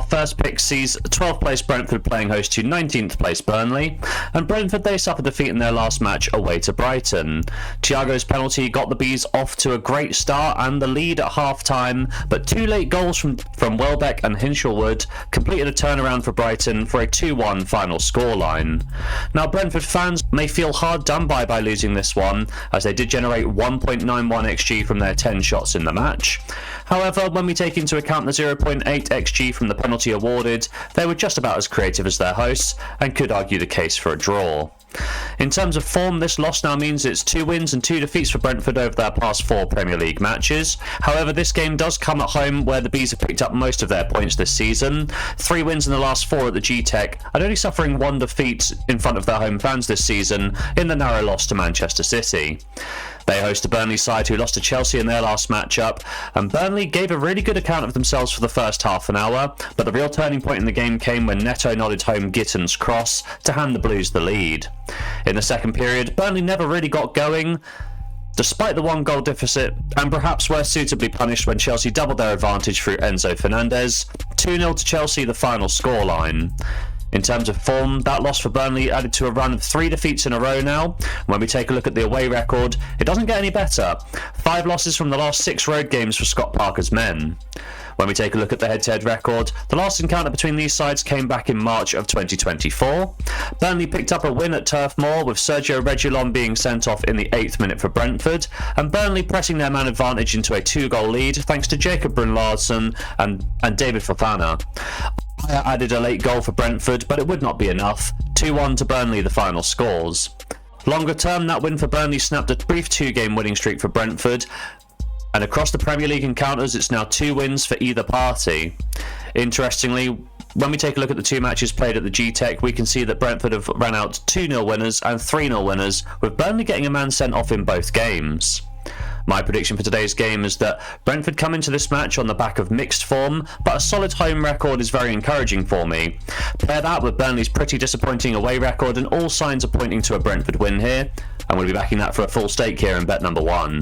first pick sees 12th place Brentford playing host to 19th place Burnley, and Brentford they suffered defeat in their last match away to Brighton. Thiago's penalty got the Bees off to a great start and the lead at half-time, but two late goals from Welbeck and Hinshelwood completed a turnaround for Brighton for a 2-1 final scoreline. Now Brentford fans may feel hard done by losing this one, as they did generate 1.91 xg from their 10 shots in the match. However, when we take into account the 0.8 xg from the penalty awarded, they were just about as creative as their hosts and could argue the case for a draw. In terms of form, this loss now means it's 2 wins and 2 defeats for Brentford over their past 4 Premier League matches. However, this game does come at home where the Bees have picked up most of their points this season. 3 wins in the last 4 at the Gtech, and only suffering 1 defeat in front of their home fans this season in the narrow loss to Manchester City. They host a Burnley side who lost to Chelsea in their last matchup, and Burnley gave a really good account of themselves for the first half an hour, but the real turning point in the game came when Neto nodded home Gittens' cross to hand the Blues the lead. In the second period, Burnley never really got going, despite the 1-goal deficit, and perhaps were suitably punished when Chelsea doubled their advantage through Enzo Fernández. 2-0 to Chelsea, the final scoreline. In terms of form, that loss for Burnley added to a run of 3 defeats in a row now. When we take a look at the away record, it doesn't get any better. 5 losses from the last 6 road games for Scott Parker's men. When we take a look at the head-to-head record, the last encounter between these sides came back in March of 2024. Burnley picked up a win at Turf Moor, with Sergio Reguilón being sent off in the 8th minute for Brentford, and Burnley pressing their man advantage into a 2-goal lead thanks to Jacob Brun-Larsen and David Fofana. I added a late goal for Brentford, but it would not be enough. 2-1 to Burnley, the final scores. Longer term, that win for Burnley snapped a brief 2-game winning streak for Brentford, and across the Premier League encounters, it's now 2 wins for either party. Interestingly, when we take a look at the 2 matches played at the Gtech, we can see that Brentford have ran out 2-0 winners and 3-0 winners, with Burnley getting a man sent off in both games. My prediction for today's game is that Brentford come into this match on the back of mixed form, but a solid home record is very encouraging for me. Pair that with Burnley's pretty disappointing away record, and all signs are pointing to a Brentford win here, and we'll be backing that for a full stake here in bet number 1.